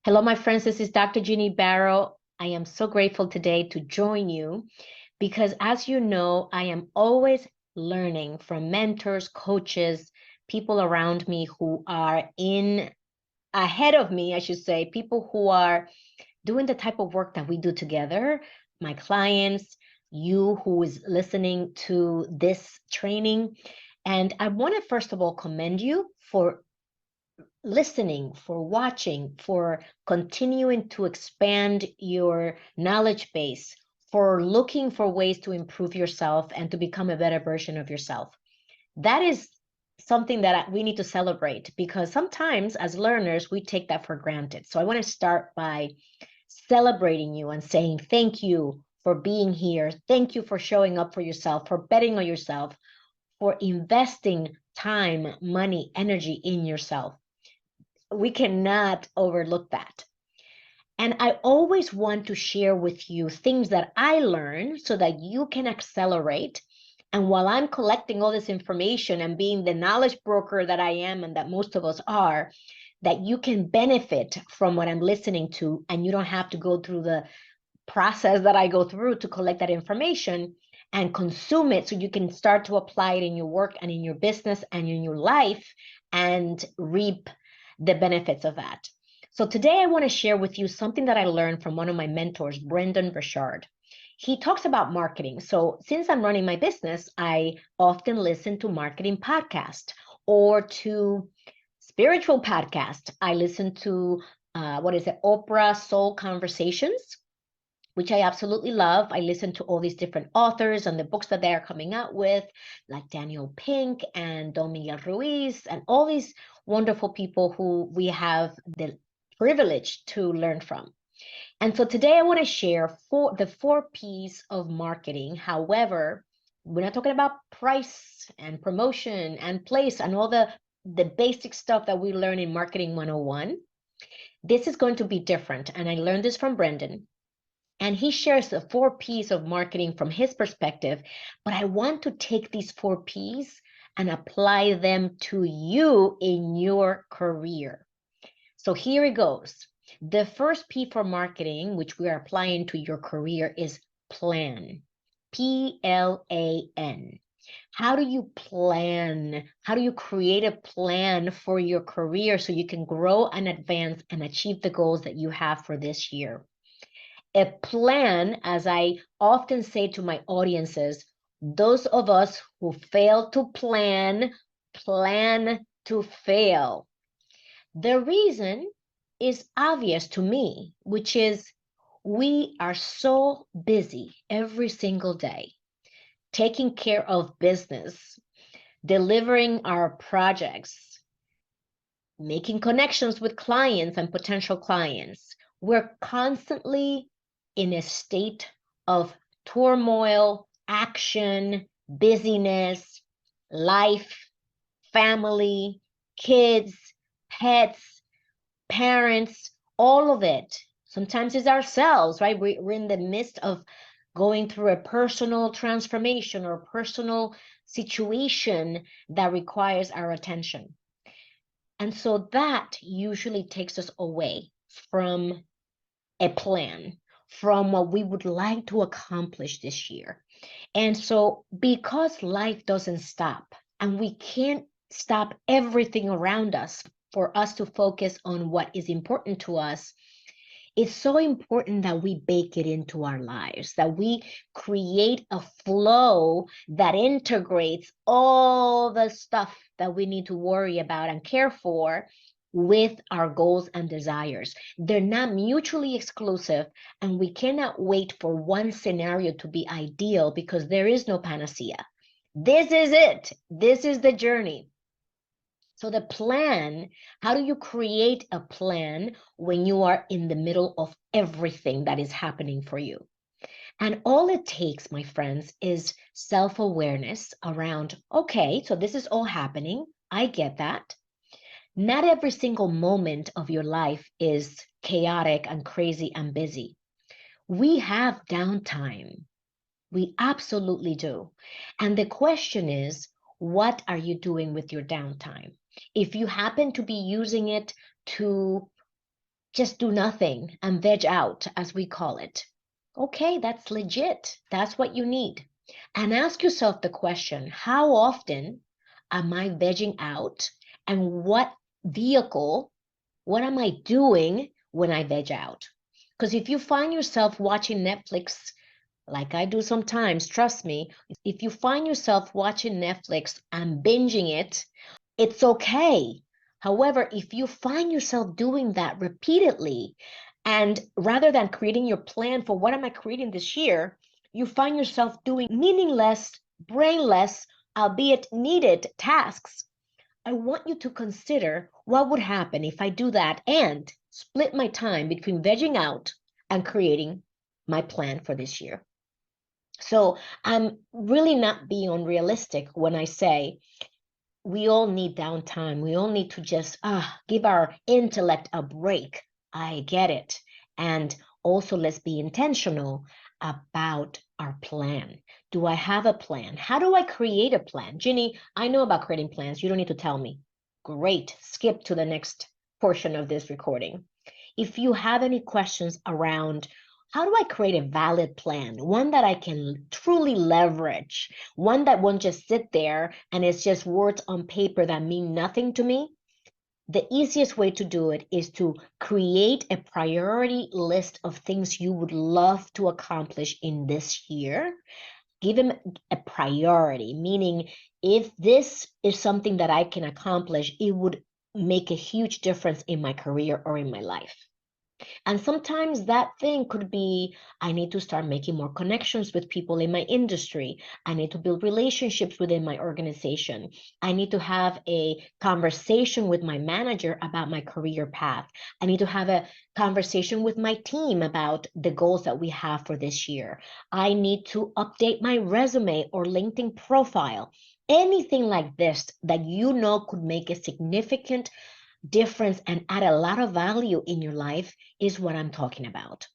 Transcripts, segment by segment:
Hello, my friends. This is Dr. Ginny Baro. I am so grateful today to join you because, as you know, I am always learning from mentors, coaches, people around me who are in ahead of me, I should say, people who are doing the type of work that we do together, my clients, you who is listening to this training. And I want to first of all commend you for listening, for watching, for continuing to expand your knowledge base, for looking for ways to improve yourself and to become a better version of yourself. That is something that we need to celebrate because sometimes as learners, we take that for granted. So I want to start by celebrating you and saying thank you for being here. Thank you for showing up for yourself, for betting on yourself, for investing time, money, energy in yourself. We cannot overlook that. And I always want to share with you things that I learn so that you can accelerate. And while I'm collecting all this information and being the knowledge broker that I am and that most of us are, that you can benefit from what I'm listening to and you don't have to go through the process that I go through to collect that information and consume it so you can start to apply it in your work and in your business and in your life and reap the benefits of that. So today I want to share with you something that I learned from one of my mentors, Brendan Burchard. He talks about marketing. So since I'm running my business, I often listen to marketing podcasts or to spiritual podcasts. I listen to Oprah Soul Conversations, which I absolutely love. I listen to all these different authors and the books that they are coming out with, like Daniel Pink and Don Miguel Ruiz, and all these wonderful people who we have the privilege to learn from. And so today I want to share the four P's of marketing. However, we're not talking about price and promotion and place and all the basic stuff that we learn in Marketing 101. This is going to be different. And I learned this from Brendan. And he shares the four P's of marketing from his perspective. But I want to take these four P's and apply them to you in your career. So here it goes. The first P for marketing, which we are applying to your career, is plan. PLAN. How do you plan? How do you create a plan for your career so you can grow and advance and achieve the goals that you have for this year? A plan, as I often say to my audiences, those of us who fail to plan, plan to fail. The reason is obvious to me, which is we are so busy every single day, taking care of business, delivering our projects, making connections with clients and potential clients. We're constantly in a state of turmoil, action, busyness, life, family, kids, pets, parents, all of it. Sometimes it's ourselves, right? We're in the midst of going through a personal transformation or personal situation that requires our attention. And so that usually takes us away from a plan, from what we would like to accomplish this year. And so, because life doesn't stop and we can't stop everything around us for us to focus on what is important to us, it's so important that we bake it into our lives, that we create a flow that integrates all the stuff that we need to worry about and care for with our goals and desires. They're not mutually exclusive, and we cannot wait for one scenario to be ideal because there is no panacea. This is it. This is the journey. So the plan, how do you create a plan when you are in the middle of everything that is happening for you? And all it takes, my friends, is self-awareness around, okay, so this is all happening. I get that. Not every single moment of your life is chaotic and crazy and busy. We have downtime. We absolutely do. And the question is, what are you doing with your downtime? If you happen to be using it to just do nothing and veg out, as we call it. Okay, that's legit. That's what you need. And ask yourself the question, how often am I vegging out? And what vehicle, what am I doing when I veg out? Because if you find yourself watching Netflix, like I do sometimes, trust me, if you find yourself watching Netflix and binging it, it's okay. However, if you find yourself doing that repeatedly, and rather than creating your plan for what am I creating this year, you find yourself doing meaningless, brainless, albeit needed tasks, I want you to consider what would happen if I do that and split my time between vegging out and creating my plan for this year. So I'm really not being unrealistic when I say we all need downtime. We all need to just give our intellect a break. I get it. And also, let's be intentional about our plan. Do I have a plan? How do I create a plan? Ginny, I know about creating plans. You don't need to tell me. Great. Skip to the next portion of this recording. If you have any questions around how do I create a valid plan, one that I can truly leverage, one that won't just sit there and it's just words on paper that mean nothing to me, the easiest way to do it is to create a priority list of things you would love to accomplish in this year. Give them a priority, meaning if this is something that I can accomplish, it would make a huge difference in my career or in my life. And sometimes that thing could be, I need to start making more connections with people in my industry. I need to build relationships within my organization. I need to have a conversation with my manager about my career path. I need to have a conversation with my team about the goals that we have for this year. I need to update my resume or LinkedIn profile. Anything like this that you know could make a significant difference and add a lot of value in your life is what I'm talking about.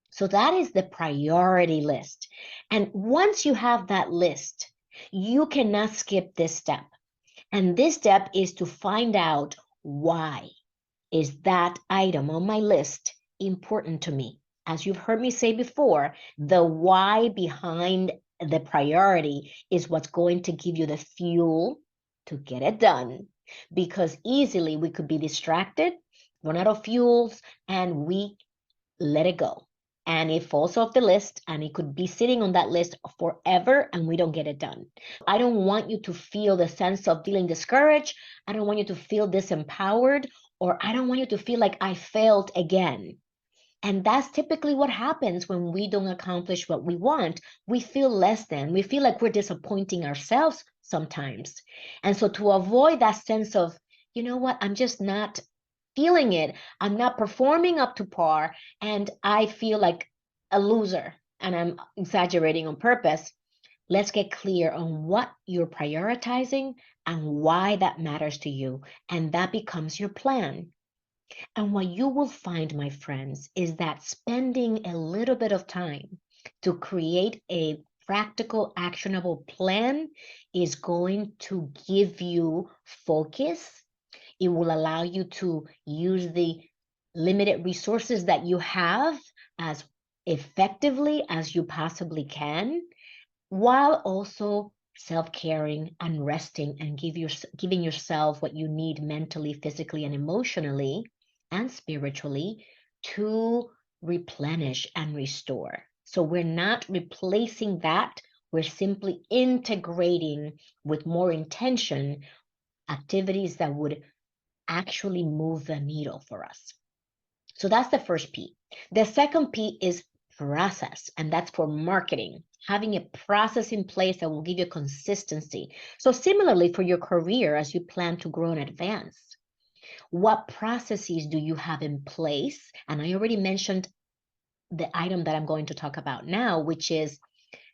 So that is the priority list. And once you have that list, you cannot skip this step. And this step is to find out why is that item on my list important to me. As you've heard me say before, the why behind the priority is what's going to give you the fuel to get it done. Because easily we could be distracted, run out of fuels, and we let it go. And it falls off the list, and it could be sitting on that list forever, and we don't get it done. I don't want you to feel the sense of feeling discouraged. I don't want you to feel disempowered, or I don't want you to feel like I failed again. And that's typically what happens when we don't accomplish what we want. We feel less than, we feel like we're disappointing ourselves sometimes. And so to avoid that sense of, you know what, I'm just not feeling it, I'm not performing up to par, and I feel like a loser, and I'm exaggerating on purpose, let's get clear on what you're prioritizing and why that matters to you. And that becomes your plan. And what you will find, my friends, is that spending a little bit of time to create a practical, actionable plan is going to give you focus. It will allow you to use the limited resources that you have as effectively as you possibly can, while also self-caring and resting and giving yourself what you need mentally, physically, and emotionally and spiritually to replenish and restore. So we're not replacing that. We're simply integrating with more intention activities that would actually move the needle for us. So that's the first P. The second P is process, and that's for marketing, having a process in place that will give you consistency. So similarly for your career, as you plan to grow and advance, what processes do you have in place? And I already mentioned the item that I'm going to talk about now, which is,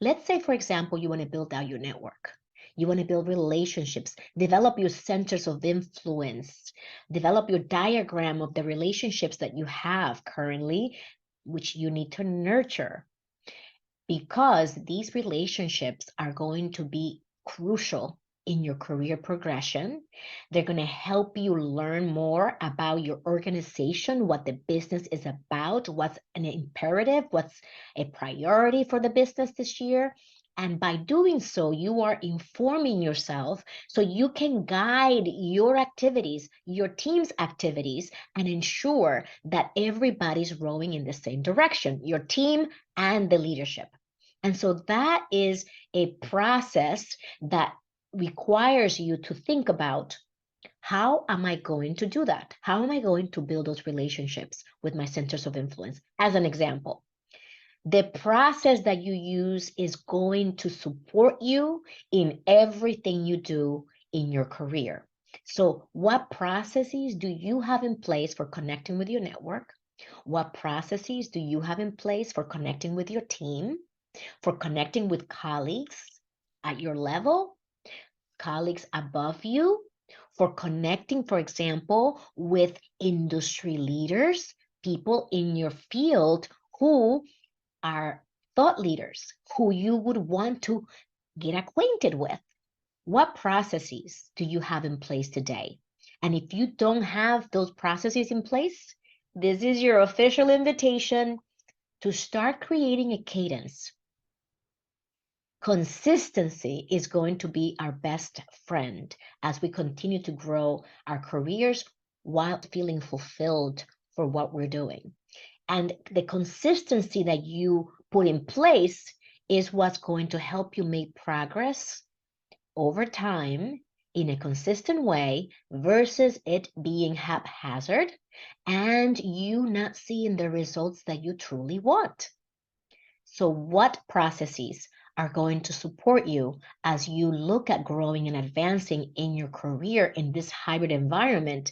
let's say, for example, you want to build out your network. You want to build relationships, develop your centers of influence, develop your diagram of the relationships that you have currently, which you need to nurture, because these relationships are going to be crucial in your career progression. They're going to help you learn more about your organization, what the business is about, what's an imperative, what's a priority for the business this year. And by doing so, you are informing yourself so you can guide your activities, your team's activities, and ensure that everybody's rowing in the same direction, your team and the leadership. And so that is a process that requires you to think about, how am I going to do that? How am I going to build those relationships with my centers of influence? As an example, the process that you use is going to support you in everything you do in your career. So what processes do you have in place for connecting with your network? What processes do you have in place for connecting with your team, for connecting with colleagues at your level, colleagues above you, for connecting, for example, with industry leaders, people in your field who are thought leaders, who you would want to get acquainted with? What processes do you have in place today? And if you don't have those processes in place, this is your official invitation to start creating a cadence. Consistency is going to be our best friend as we continue to grow our careers while feeling fulfilled for what we're doing. And the consistency that you put in place is what's going to help you make progress over time in a consistent way versus it being haphazard and you not seeing the results that you truly want. So what processes are going to support you as you look at growing and advancing in your career in this hybrid environment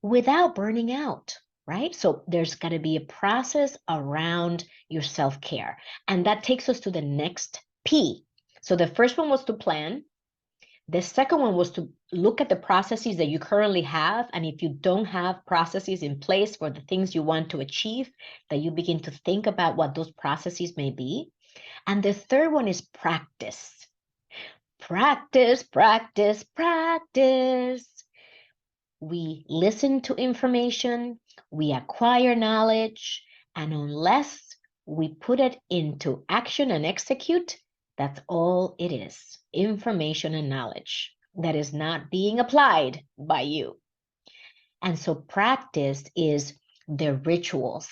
without burning out, right? So there's got to be a process around your self-care. And that takes us to the next P. So the first one was to plan. The second one was to look at the processes that you currently have. And if you don't have processes in place for the things you want to achieve, that you begin to think about what those processes may be. And the third one is practice. Practice, practice, practice. We listen to information, we acquire knowledge, and unless we put it into action and execute, that's all it is, information and knowledge that is not being applied by you. And so practice is the rituals.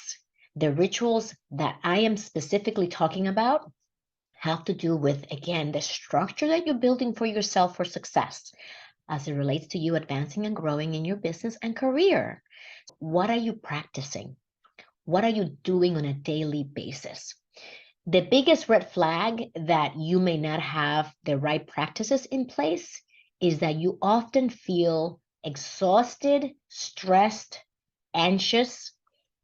The rituals that I am specifically talking about have to do with, again, the structure that you're building for yourself for success as it relates to you advancing and growing in your business and career. What are you practicing? What are you doing on a daily basis? The biggest red flag that you may not have the right practices in place is that you often feel exhausted, stressed, anxious,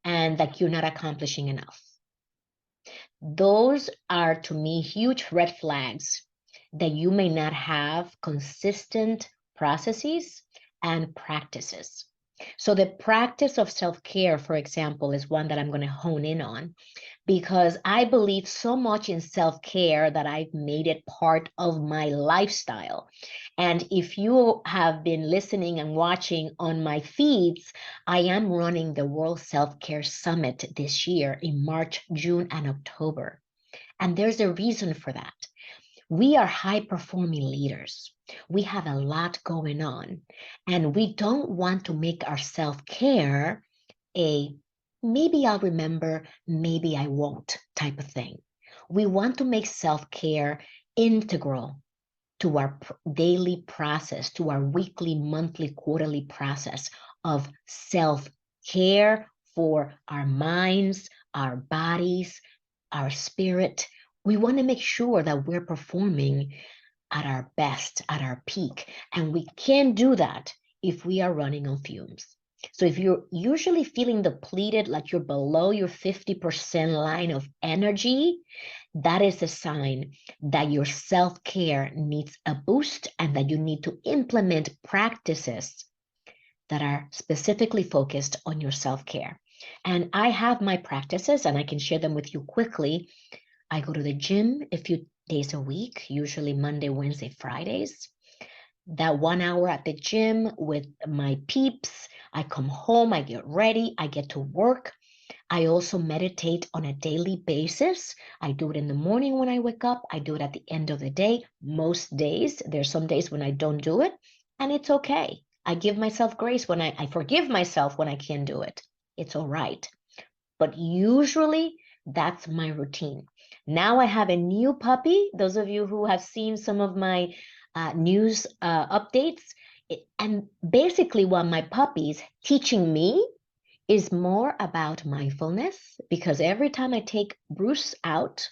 and that you're not accomplishing enough. Those are, to me, huge red flags that you may not have consistent processes and practices. So the practice of self-care, for example, is one that I'm going to hone in on because I believe so much in self-care that I've made it part of my lifestyle. And if you have been listening and watching on my feeds, I am running the World Self-Care Summit this year in March, June, and October. And there's a reason for that. We are high-performing leaders. We have a lot going on, and we don't want to make our self-care a maybe I'll remember, maybe I won't type of thing. We want to make self-care integral to our daily process, to our weekly, monthly, quarterly process of self-care for our minds, our bodies, our spirit. We want to make sure that we're performing at our best, at our peak. And we can't do that if we are running on fumes. So if you're usually feeling depleted, like you're below your 50% line of energy, that is a sign that your self-care needs a boost and that you need to implement practices that are specifically focused on your self-care. And I have my practices and I can share them with you quickly. I go to the gym a few days a week, usually Monday, Wednesday, Fridays. that 1 hour at the gym with my peeps. I come home, I get ready, I get to work. I also meditate on a daily basis. I do it in the morning when I wake up. I do it at the end of the day. Most days, there's some days when I don't do it, and it's okay. I give myself grace when I forgive myself when I can't do it. It's all right. But usually that's my routine. Now I have a new puppy. Those of you who have seen some of my news updates, and basically what my puppy's teaching me is more about mindfulness, because every time I take Bruce out,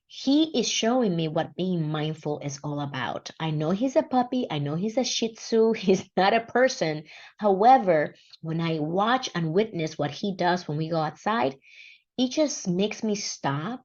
he is showing me what being mindful is all about. I know he's a puppy. I know he's a Shih Tzu. He's not a person. However, when I watch and witness what he does when we go outside, it just makes me stop,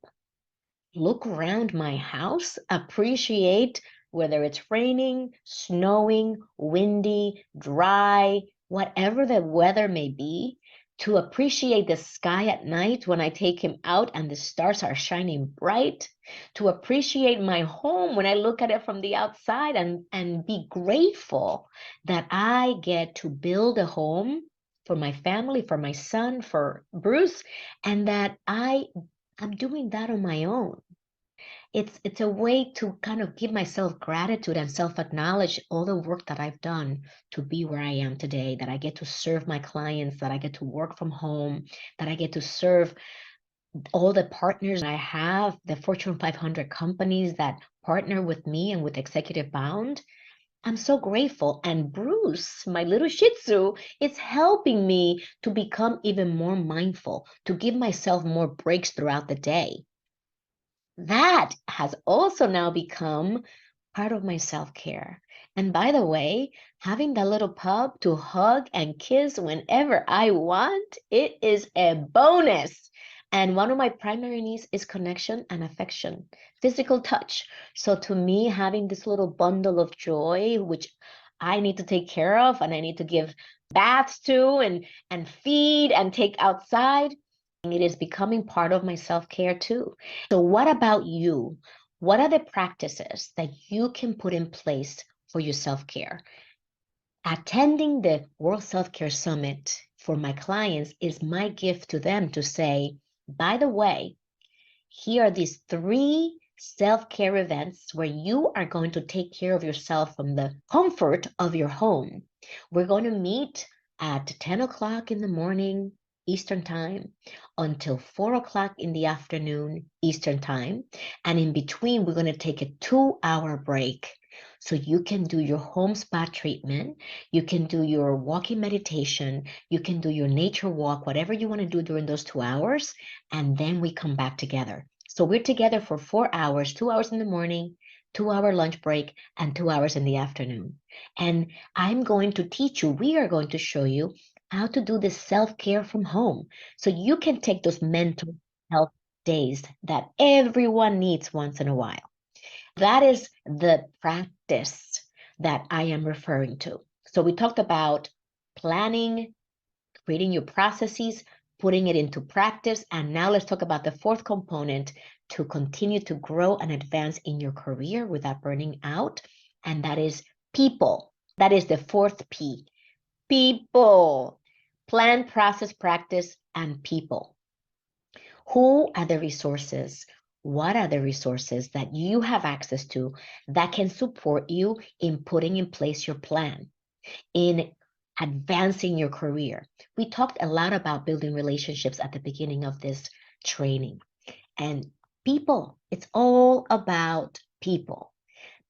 look around my house, appreciate whether it's raining, snowing, windy, dry, whatever the weather may be, to appreciate the sky at night when I take him out and the stars are shining bright, to appreciate my home when I look at it from the outside and be grateful that I get to build a home for my family, for my son, for Bruce, and that I'm doing that on my own. It's a way to kind of give myself gratitude and self-acknowledge all the work that I've done to be where I am today, that I get to serve my clients, that I get to work from home, that I get to serve all the partners I have, the Fortune 500 companies that partner with me and with Executive Bound. I'm so grateful. And Bruce, my little Shih Tzu, is helping me to become even more mindful, to give myself more breaks throughout the day. That has also now become part of my self-care. And by the way, having that little pup to hug and kiss whenever I want, it is a bonus. And one of my primary needs is connection and affection, physical touch. So to me, having this little bundle of joy, which I need to take care of and I need to give baths to and feed and take outside, it is becoming part of my self-care too. So what about you? What are the practices that you can put in place for your self-care? Attending the World Self-Care Summit for my clients is my gift to them to say, by the way, here are these 3 self-care events where you are going to take care of yourself from the comfort of your home. We're going to meet at 10 o'clock in the morning Eastern Time until 4 o'clock in the afternoon Eastern Time. And in between, we're going to take a 2-hour break. So you can do your home spa treatment, you can do your walking meditation, you can do your nature walk, whatever you want to do during those 2 hours, and then we come back together. So we're together for 4 hours, 2 hours in the morning, 2-hour lunch break, and 2 hours in the afternoon. And I'm going to teach you, we are going to show you how to do this self-care from home. So you can take those mental health days that everyone needs once in a while. That is the practice that I am referring to. So we talked about planning, creating your processes, putting it into practice. And now let's talk about the 4th component to continue to grow and advance in your career without burning out. And that is people. That is the 4th P. People. Plan, process, practice, and people. Who are the resources? What are the resources that you have access to that can support you in putting in place your plan, in advancing your career? We talked a lot about building relationships at the beginning of this training. And people, it's all about people.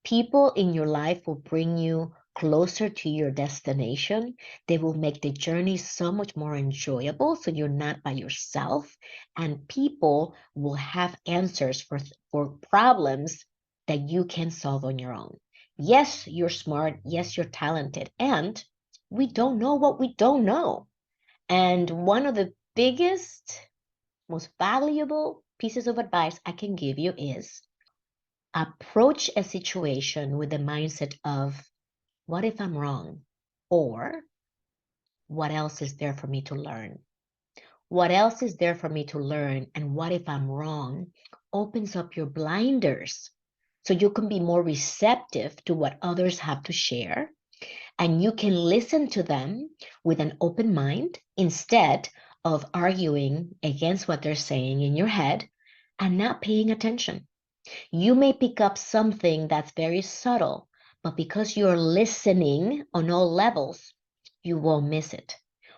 People in your life will bring you closer to your destination. They will make the journey so much more enjoyable so you're not by yourself. And people will have answers for problems that you can solve on your own. Yes, you're smart. Yes, you're talented. And we don't know what we don't know. And one of the biggest, most valuable pieces of advice I can give you is approach a situation with the mindset of, what if I'm wrong? Or what else is there for me to learn? What else is there for me to learn? And what if I'm wrong? Opens up your blinders so you can be more receptive to what others have to share, and you can listen to them with an open mind instead of arguing against what they're saying in your head and not paying attention. You may pick up something that's very subtle, but because you're listening on all levels, you won't miss it.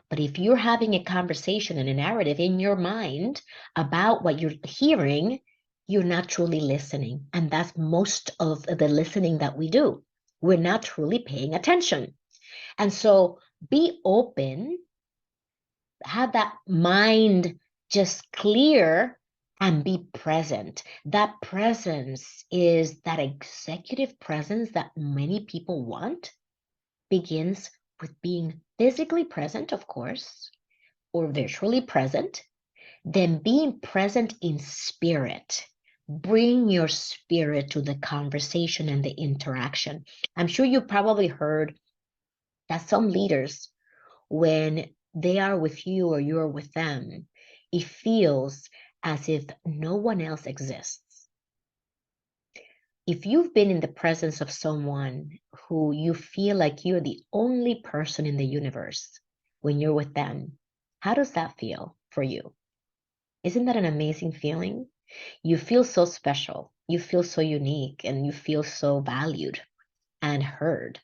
But if you're having a conversation and a narrative in your mind about what you're hearing, you're not truly listening. And that's most of the listening that we do. We're not truly paying attention. And so be open, have that mind just clear, and be present. That presence is that executive presence that many people want, begins with being physically present, of course, or virtually present, then being present in spirit. Bring your spirit to the conversation and the interaction. I'm sure you probably heard that some leaders, when they are with you or you're with them, it feels as if no one else exists. If you've been in the presence of someone who you feel like you're the only person in the universe when you're with them, how does that feel for you? Isn't that an amazing feeling? You feel so special, you feel so unique, and you feel so valued and heard.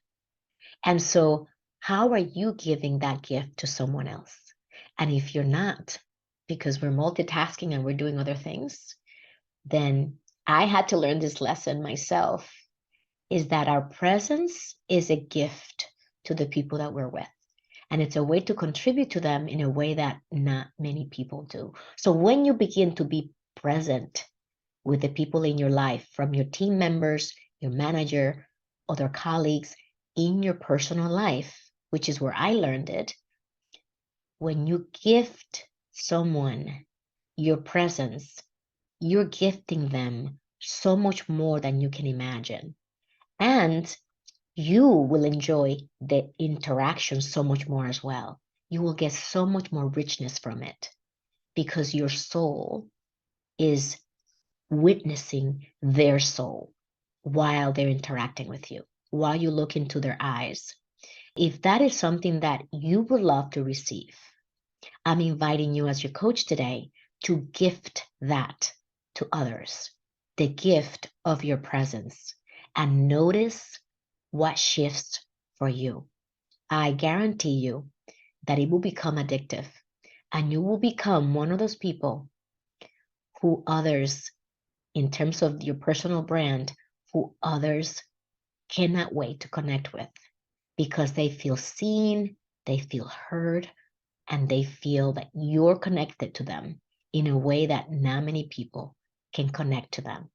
And so, how are you giving that gift to someone else? And if you're not, because we're multitasking and we're doing other things, then I had to learn this lesson myself, is that our presence is a gift to the people that we're with. And it's a way to contribute to them in a way that not many people do. So when you begin to be present with the people in your life, from your team members, your manager, other colleagues, in your personal life, which is where I learned it, when you gift someone your presence, you're gifting them so much more than you can imagine. And you will enjoy the interaction so much more as well. You will get so much more richness from it because your soul is witnessing their soul while they're interacting with you, while you look into their eyes. If that is something that you would love to receive, I'm inviting you as your coach today to gift that to others, the gift of your presence, and notice what shifts for you. I guarantee you that it will become addictive, and you will become one of those people who others, in terms of your personal brand, who others cannot wait to connect with because they feel seen, they feel heard, and they feel that you're connected to them in a way that not many people can connect to them.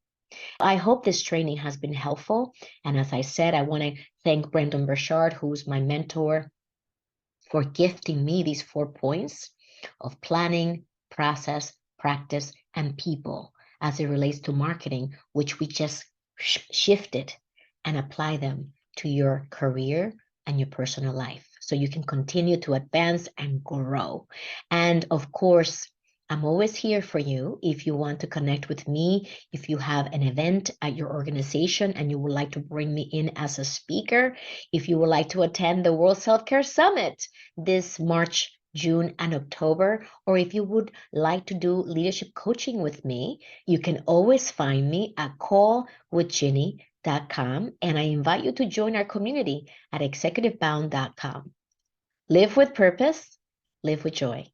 I hope this training has been helpful. And as I said, I want to thank Brendan Burchard, who's my mentor, for gifting me these 4 points of planning, process, practice, and people as it relates to marketing, which we just shifted and apply them to your career and your personal life so you can continue to advance and grow. And of course, I'm always here for you if you want to connect with me, if you have an event at your organization and you would like to bring me in as a speaker, if you would like to attend the World Self-Care Summit this March, June, and October, or if you would like to do leadership coaching with me, you can always find me at callwithginny.com, and I invite you to join our community at executivebound.com. Live with purpose, live with joy.